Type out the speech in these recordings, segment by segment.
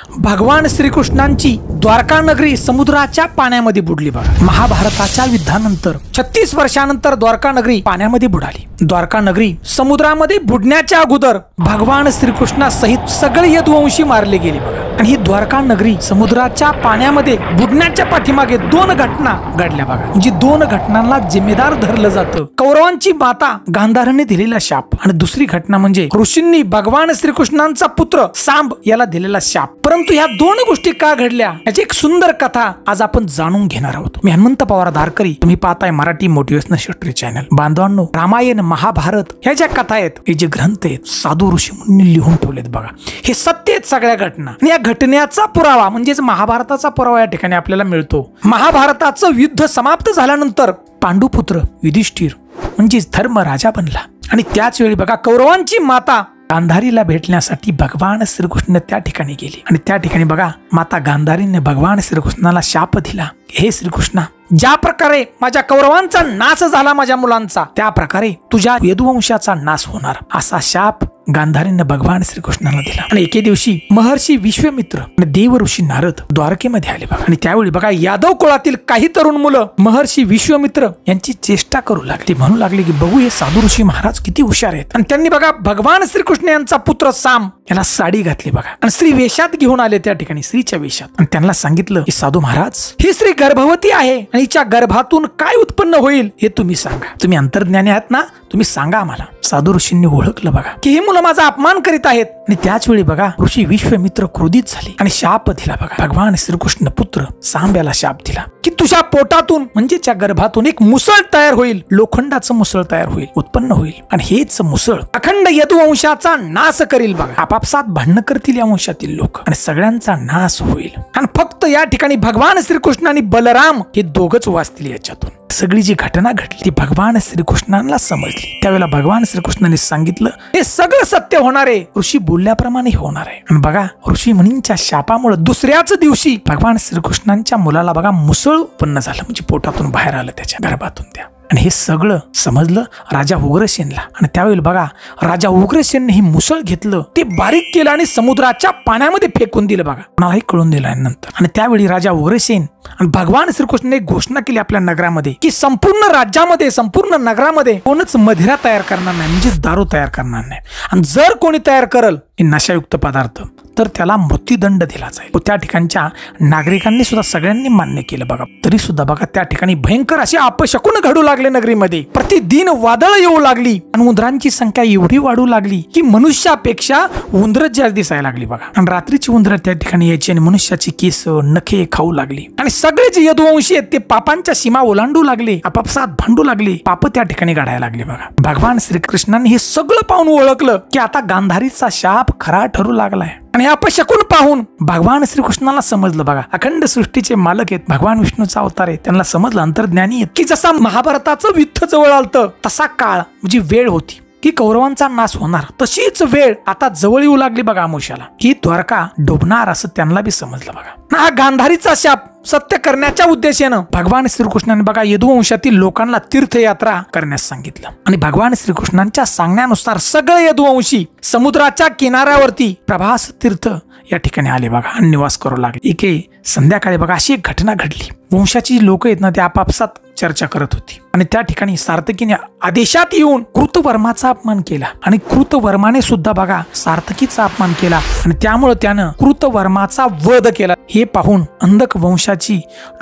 भगवान श्रीकृष्णांची द्वारका नगरी समुद्राच्या पाण्यामध्ये बुडली बघा। महाभारताच्या युद्धानंतर 36 वर्षानंतर द्वारका नगरी पाण्यामध्ये बुडाली। द्वारका नगरी समुद्रामध्ये बुडण्याच्या अगोदर भगवान श्रीकृष्णासहित सगळे यदुवंशी मारले गेले बघा। आणि ही द्वारका नगरी समुद्राच्या पाण्यामध्ये बुडण्याच्या पाठीमागे 2 घटना घडल्या बघा। म्हणजे 2 घटनांना जिम्मेदार धरलं जातं कौरवांची माता गांधारीने दिलेला शाप, आणि दुसरी घटना म्हणजे ऋषींनी भगवान श्रीकृष्णांचा पुत्र सांब याला दिलेला शाप। परंतु ह्या 2 गोष्टी का घडल्या याची एक सुंदर कथा आज आपण जाणून घेणार आहोत। मी हनुमंत पवार धारकरी, तुम्ही पाहताय मराठी मोटिवेशनल हिस्ट्री चॅनल। बांधवांनो, रामायण महाभारत ह्या ज्या कथा आहेत, हे जे ग्रंथ आहेत, साधू ऋषी मुनी लिहून ठेवलेत बघा। हे सत्य आहेत सगळ्या घटना, आणि या घटनेचा पुरावा म्हणजेच महाभारताचा पुरावा या ठिकाणी आपल्याला मिळतो। महाभारताचं युद्ध समाप्त झाल्यानंतर पांडुपुत्र युधिष्ठिर म्हणजेच धर्म राजा बनला, आणि त्याच वेळी बघा कौरवांची माता गांधारीला भेटण्यासाठी भगवान श्रीकृष्ण त्या ठिकाणी गेली, आणि त्या ठिकाणी बघा माता गांधारीने भगवान श्रीकृष्णाला शाप दिला, हे श्रीकृष्णा, ज्या प्रकारे माझ्या कौरवांचा नाश झाला माझ्या मुलांचा, त्या प्रकारे तुझ्या यदुवंशाचा नाश होणार, असा शाप गांधारीने भगवान श्रीकृष्णाला दिला। आणि एके दिवशी महर्षी विश्वामित्र आणि देव ऋषी नारद द्वारकेमध्ये आले बघा। आणि त्यावेळी बघा यादव कुळातील काही तरुण मुलं महर्षी विश्वामित्र यांची चेष्टा करू लागली, म्हणू लागले की बघू हे साधू ऋषी महाराज किती हुशार आहेत। आणि त्यांनी बघा भगवान श्रीकृष्ण यांचा पुत्र साम याला साडी घातली बघा, आणि स्त्री वेशात घेऊन आले त्या ठिकाणी, स्त्रीच्या वेशात, आणि त्यांना सांगितलं की साधू महाराज, ही स्त्री गर्भवती आहे आणि हिच्या गर्भातून काय उत्पन्न होईल हे तुम्ही सांगा, तुम्ही अंतर्ज्ञानी आहात ना, तुम्ही सांगा आम्हाला। साधू ऋषींनी ओळखलं बघा की ही मुलं माझा अपमान करीत आहेत, आणि त्याच वेळी बघा ऋषी विश्वामित्र क्रोधित झाले आणि शाप दिला बघा। भगवान श्रीकृष्ण पुत्र सांब्याला शाप दिला की तुझ्या पोटातून म्हणजे त्या गर्भातून एक मुसळ तयार होईल, लोखंडाचं मुसळ तयार होईल, उत्पन्न होईल, आणि हेच मुसळ अखंड यदुवंशाचा नाश करील बघा। आपापसात भांडण करतील या वंशातील लोक, आणि सगळ्यांचा नाश होईल, आणि फक्त या ठिकाणी भगवान श्रीकृष्ण आणि बलराम हे दोघच वाचतील याच्यातून। सगळी जी घटना घडली ती भगवान श्रीकृष्णांना समजली। त्यावेळेला भगवान श्रीकृष्णाने सांगितलं हे सगळं सत्य होणार आहे, ऋषी बोलल्याप्रमाणे होणार आहे। आणि बघा ऋषी मुनींच्या शापामुळे दुसऱ्याच दिवशी भगवान श्रीकृष्णांच्या मुलाला बघा मुसळ उत्पन्न झालं, म्हणजे पोटातून बाहेर आलं त्याच्या गर्भातून त्या। आणि हे सगळं समजलं राजा उग्रसेनला, आणि त्यावेळी बघा राजा उग्रसेनने ही मुसळ घेतलं, ते बारीक केलं आणि समुद्राच्या पाण्यामध्ये फेकून दिलं बघा, कोणालाही कळून दिलं नंतर। आणि त्यावेळी राजा उग्रसेन आणि भगवान श्रीकृष्णाने घोषणा केली आपल्या नगरामध्ये की संपूर्ण राज्यामध्ये संपूर्ण नगरामध्ये कोणच मदिरा तयार करणार नाही, म्हणजे दारू तयार करणार नाही, आणि जर कोणी तयार करल नशायुक्त पदार्थ तर त्याला मृत्यूदंड दिला जाईल। त्या ठिकाणच्या नागरिकांनी सुद्धा सगळ्यांनी मान्य केलं बघा। तरी सुद्धा बघा त्या ठिकाणी भयंकर असे अपशकुन घडू लागले नगरीमध्ये, प्रतिदिन वादळ येऊ लागली, आणि उंदरांची संख्या एवढी वाढू लागली की मनुष्यापेक्षा उंदर जास्त दिसायला लागली बघा। आणि रात्रीची उंदर त्या ठिकाणी यायची आणि मनुष्याची केस नखे खाऊ लागली, आणि सगळे जे यदुवंशी आहेत ते पापांच्या सीमा ओलांडू लागले, आपापसात भांडू लागले, पाप त्या ठिकाणी घडायला लागले बघा। भगवान श्रीकृष्णांनी हे सगळं पाहून ओळखलं की आता गांधारीचा शाप खरा ठरू लागलाय, आणि अपशकुन पाहून भगवान श्रीकृष्णाला समजलं बघा अखंड सृष्टीचे मालक आहेत, भगवान विष्णूचा अवतार आहे, त्यांना समजलं अंतर्ज्ञानी आहेत की जसा महाभारताचं युद्ध जवळ आलतं तसा काळ म्हणजे वेळ होती की कौरवांचा नाश होणार, तशीच वेळ आता जवळ येऊ लागली बघा अमुष्याला, ही द्वारका डुबणार असं त्यांना बी समजलं बघा। हा गांधारीचा शाप सत्य करण्याच्या उद्देशानं भगवान श्रीकृष्णाने बघा यदुवंशातील लोकांना तीर्थयात्रा करण्यास सांगितलं, आणि भगवान श्रीकृष्णांच्या सांगण्यानुसार सगळे यदुवंशी समुद्राच्या किनाऱ्यावरती प्रभास तीर्थ या ठिकाणी आले बघा आणि निवास करू लागले। एके संध्याकाळी बघा अशी एक घटना घडली, वंशाची लोक आहेत ना ते आपापसात चर्चा करत होती, आणि त्या ठिकाणी सार्थकीने आदेशात येऊन कृतवर्माचा अपमान केला, आणि कृतवर्माने सुद्धा बघा सार्थकीचा अपमान केला, आणि त्यामुळे त्यानं कृतवर्माचा वध केला। हे पाहून अंधक वंशाची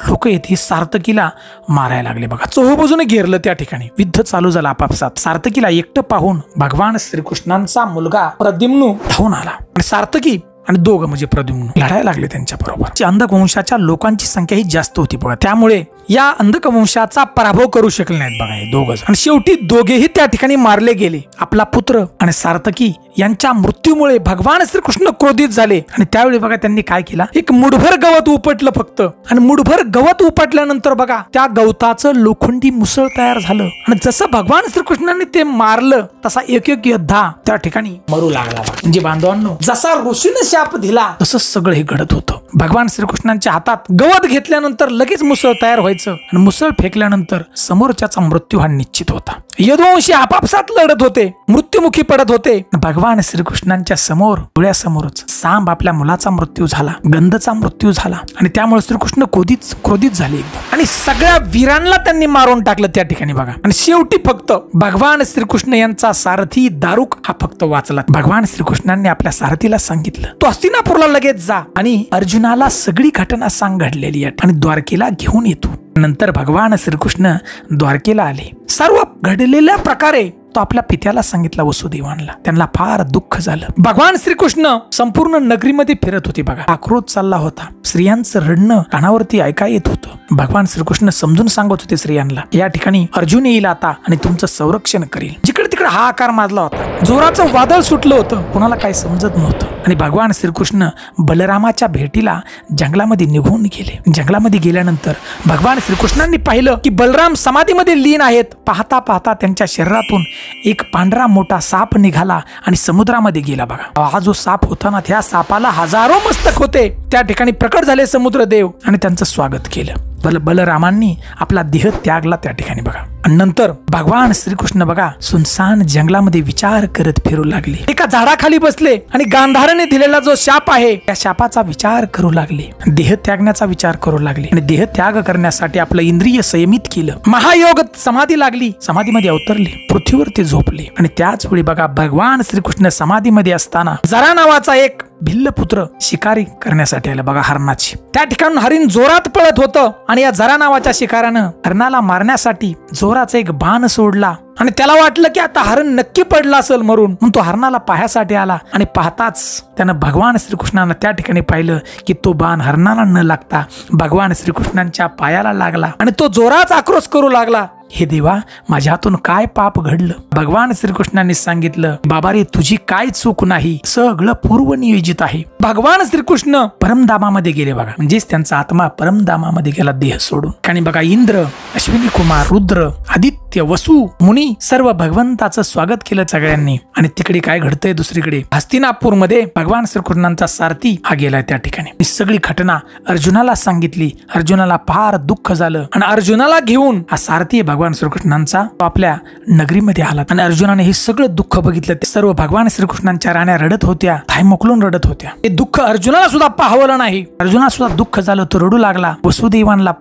लोक आहेत ही सार्थकीला मारायला लागले बघा, चोहोबाजूने घेरलं, त्या ठिकाणी युद्ध चालू झालं आपापसात। सार्थकीला एकटं पाहून भगवान श्रीकृष्णांचा मुलगा प्रद्युम्न धावून आला, आणि सार्थकी आणि दोघं म्हणजे प्रद्युम्न लढायला लागले त्यांच्या बरोबर। अंधक वंशाच्या लोकांची संख्या ही जास्त होती बघा, त्यामुळे या अंधक वंशाचा पराभव करू शकले नाहीत बघा हे दोघं, आणि शेवटी दोघेही त्या ठिकाणी मारले गेले। आपला पुत्र आणि सार्थकी यांच्या मृत्यूमुळे भगवान श्रीकृष्ण क्रोधित झाले, आणि त्यावेळी बघा त्यांनी काय केलं, एक मुठभर गवत उपटलं फक्त, आणि मुठभर गवत उपटल्यानंतर बघा त्या गवताचं लोखंडी मुसळ तयार झालं, आणि जसं भगवान श्रीकृष्णांनी ते मारलं तसा एक एक योद्धा त्या ठिकाणी मरू लागला। म्हणजे बांधवांनो, जसा ऋषीने शाप दिला तसं सगळं हे घडत होतं। भगवान श्रीकृष्णांच्या हातात गवत घेतल्यानंतर लगेच मुसळ तयार व्हायचं फेकायचं आणि मुसळ फेकल्यानंतर समोरच्याचा मृत्यू हा निश्चित होता. यदुवंशी आपापसात लढत होते, मृत्युमुखी पडत होते. भगवान श्रीकृष्णांच्या समोर डोळ्यासमोरच सांब आपल्या मुलाचा मृत्यू झाला, गंधचा मृत्यू झाला आणि त्यामुळे श्रीकृष्ण क्रोधित झाले एकदम आणि सगळ्या वीरांना त्यांनी मारून टाकलं त्या ठिकाणी बघा. आणि शेवटी फक्त भगवान श्रीकृष्ण यांचा सारथी दारुक हा फक्त वाचला. भगवान श्रीकृष्णांनी आपल्या सारथीला सांगितलं तू हस्तिनापूरला लगेच जा आणि अर्जुनाला सगळी घटना सांग घडलेली आहे आणि द्वारकेला घेऊन येतो. नंतर भगवान श्रीकृष्ण द्वारकेला आले. सर्व घडलेल्या प्रकारे तो आपल्या पित्याला सांगितला वसुदेवांना. त्यांना फार दुःख झालं. भगवान श्रीकृष्ण संपूर्ण नगरीमध्ये फिरत होते बघा. आक्रोश चालला होता. स्त्रियांचं रडणं कानावरती ऐका येत होतं. भगवान श्रीकृष्ण समजून सांगत होते स्त्रियांना या ठिकाणी अर्जुन येईल आता आणि तुमचं संरक्षण करेल. जिकडे तिकडे हा आकार माजला होता. जोराचं वादळ सुटलं होतं. कोणाला काही समजत नव्हतं आणि भगवान श्रीकृष्ण बलरामाच्या भेटीला जंगलामध्ये निघून गेले. जंगलामध्ये गेल्यानंतर भगवान श्रीकृष्णांनी पाहिलं की बलराम समाधीमध्ये लीन आहेत. पाहता पाहता त्यांच्या शरीरातून एक पांढरा मोठा साप निघाला आणि समुद्रामध्ये गेला बघा. हा जो साप होता ना त्या सापाला हजारो मस्तक होते. त्या ठिकाणी प्रकट झाले समुद्रदेव आणि त्यांचं स्वागत केलं. बलरामांनी आपला देह त्यागला त्या ठिकाणी बघा. आणि नंतर भगवान श्रीकृष्ण बघा सुनसान जंगलामध्ये विचार करत फिरू लागले. एका झाडाखाली बसले आणि गांधाराने दिलेला जो शाप आहे त्या शापाचा विचार करू लागले. देह त्यागण्याचा विचार करू लागले आणि देह त्याग करण्यासाठी आपलं इंद्रिय संयमित केलं. महायोग समाधी लागली. समाधीमध्ये अवतरले. पृथ्वीवरती झोपले आणि त्याच वेळी बघा भगवान श्रीकृष्ण समाधीमध्ये असताना जरा नावाचा एक भिल्ल पुत्र शिकारी करण्यासाठी आला बघा हरणाची. त्या ठिकाणी हरिण जोरात पळत होतं आणि या जरा नावाच्या शिकाऱ्यानं हरणाला मारण्यासाठी जोराचा एक बाण सोडला आणि त्याला वाटलं की आता हरण नक्की पडला असेल मरून. म्हणून तो हरणाला पाहायसाठी आला आणि पाहताच त्यानं भगवान श्रीकृष्णांना त्या ठिकाणी पाहिलं की तो बाण हरणाला न लागता भगवान श्रीकृष्णांच्या पायाला लागला आणि तो जोरात आक्रोश करू लागला. हे देवा माझ्या हातून काय पाप घडलं. भगवान श्रीकृष्णांनी सांगितलं बाबा रे तुझी काय चूक नाही, सगळं पूर्वनियोजित आहे. भगवान श्रीकृष्ण परमधामामध्ये गेले बघा. म्हणजेच त्यांचा आत्मा परमधामामध्ये गेला देह सोडून. आणि बघा इंद्र, अश्विनी कुमार, रुद्र, आदित्य, वसु, मुनी सर्व भगवंताचं स्वागत केलं सगळ्यांनी. आणि तिकडे काय घडतंय दुसरीकडे हस्तिनापूरमध्ये भगवान श्रीकृष्णांचा सारथी हा गेलाय त्या ठिकाणी. ही सगळी घटना अर्जुनाला सांगितली. अर्जुनाला फार दुःख झालं आणि अर्जुनाला घेऊन हा सारथी भगवान श्रीकृष्णांचा आपल्या नगरीमध्ये आला. आणि अर्जुनाने हे सगळं दुःख बघितलं. ते सर्व भगवान श्रीकृष्णांच्या राण्या रडत होत्या, थाय मोकलून रडत होत्या. हे दुःख अर्जुनाला सुद्धा पाहवलं नाही. अर्जुनाला सुद्धा दुःख झालं. तो रडू लागला. वसुदेवांना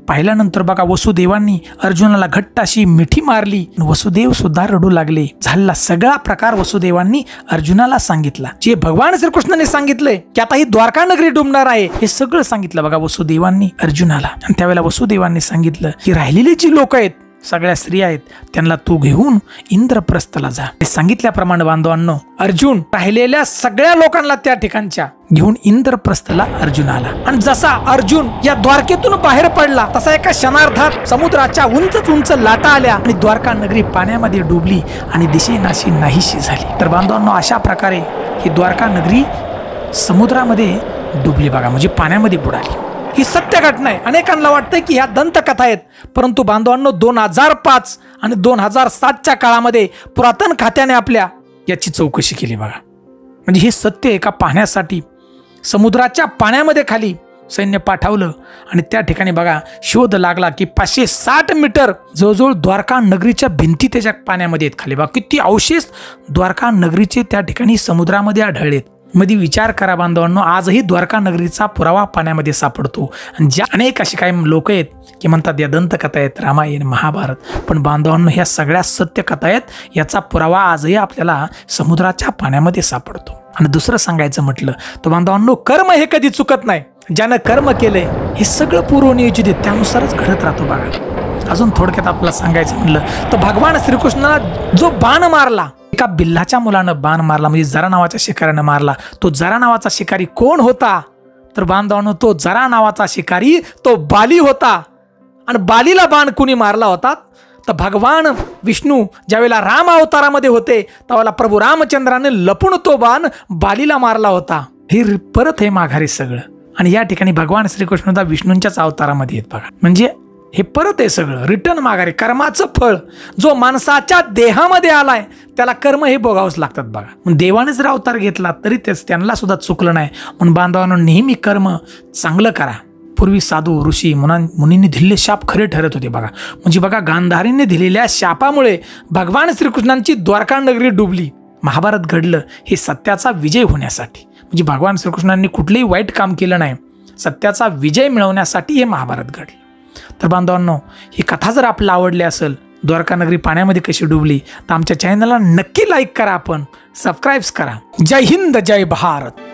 पाहिल्यानंतर बघा वसुदेवांनी अर्जुनाला घट्ट अशी मिठी मारली. वसुदेव सुद्धा रडू लागले. झालेला सगळा प्रकार वसुदेवांनी अर्जुनाला सांगितला. जे भगवान श्रीकृष्णाने सांगितलंय की आता ही द्वारका नगरी डुबणार आहे हे सगळं सांगितलं बघा वसुदेवांनी अर्जुनाला. आणि त्यावेळेला वसुदेवांनी सांगितलं की राहिलेली जी लोक आहेत सगळ्या स्त्रिया आहेत त्यांना तू घेऊन इंद्रप्रस्थला जा. हे सांगितल्याप्रमाणे बांधवांनो अर्जुन राहिलेल्या सगळ्या लोकांना त्या ठिकाणच्या घेऊन इंद्रप्रस्थला अर्जुन आला. आणि जसा अर्जुन या द्वारकेतून बाहेर पडला तसा एका क्षणार्धात समुद्राच्या उंच लाटा आल्या आणि द्वारका नगरी पाण्यामध्ये डुबली आणि दिशेनाशी नाहीशी झाली. तर बांधवांनो अशा प्रकारे ही द्वारका नगरी समुद्रामध्ये डुबली बघा. म्हणजे पाण्यामध्ये बुडाली. ही सत्य घटना आहे. अनेकांना वाटतंय की ह्या दंतकथा आहेत, परंतु बांधवांनो 2005 आणि 2007च्या काळामध्ये पुरातन खात्याने आपल्या याची चौकशी केली बघा. म्हणजे हे सत्य एका पाहण्यासाठी समुद्राच्या पाण्यामध्ये खाली सैन्य पाठवलं आणि त्या ठिकाणी बघा शोध लागला की 560 मीटर जवळजवळ द्वारका नगरीच्या भिंती त्याच्या पाण्यामध्ये आहेत खाली बघा. किती अवशेष द्वारका नगरीचे त्या ठिकाणी समुद्रामध्ये आढळलेत. मध्ये विचार करा बांधवांनो आजही द्वारका नगरीचा पुरावा पाण्यामध्ये सापडतो. आणि ज्या अनेक असे काही लोक आहेत की म्हणतात या दंतकथा आहेत, रामायण, महाभारत, पण बांधवांनो ह्या सगळ्या सत्य कथा आहेत. याचा पुरावा आजही आपल्याला समुद्राच्या पाण्यामध्ये सापडतो. आणि दुसरं सांगायचं म्हटलं तर बांधवांनो कर्म हे कधी चुकत नाही. ज्यानं कर्म केलंय हे सगळं पूर्वनियोजित आहे, त्यानुसारच घडत राहतो बघा. अजून थोडक्यात आपल्याला सांगायचं म्हटलं तर भगवान श्रीकृष्णाला जो बाण मारला एका बिल्लाच्या मुलानं बाण मारला म्हणजे जरा नावाच्या शिकाऱ्यानं मारला. तो जरा नावाचा शिकारी कोण होता तर बांधवांनो तो जरा नावाचा शिकारी तो बाली होता. आणि बालीला बाण कुणी मारला होता तर भगवान विष्णू ज्यावेळेला राम अवतारामध्ये होते त्यावेळेला प्रभू रामचंद्राने लपून तो बाण बालीला मारला होता. हे परत हे माघारी सगळं. आणि या ठिकाणी भगवान श्रीकृष्ण विष्णूंच्याच अवतारामध्ये आहेत बघा. म्हणजे हे परत आहे सगळं रिटर्न माघारी. कर्माचं फळ जो माणसाच्या देहामध्ये आलाय त्याला कर्म हे भोगावंच लागतात बघा. देवाने जर अवतार घेतला तरी तेच त्यांना सुद्धा चुकलं नाही. म्हणून बांधवांनो नेहमी कर्म चांगलं करा, पूर्वी साधू ऋषी मुनींनी दिलेले शाप खरे ठरत होते बघा. म्हणजे बघा, गांधारीने दिलेल्या शापामुळे भगवान श्रीकृष्णांची द्वारका नगरी डुबली. महाभारत घडलं हे सत्याचा विजय होण्यासाठी. म्हणजे भगवान श्रीकृष्णांनी कुठलेही वाईट काम केलं नाही, सत्याचा विजय मिळवण्यासाठी हे महाभारत घडलं. तर बांधवांनो, ही कथा जर आपल्याला आवडली असेल, द्वारका नगरी पाण्यामध्ये कशी डुबली, तर आमच्या चॅनलला नक्की लाईक करा, आपण सबस्क्राईब करा. जय हिंद, जय भारत.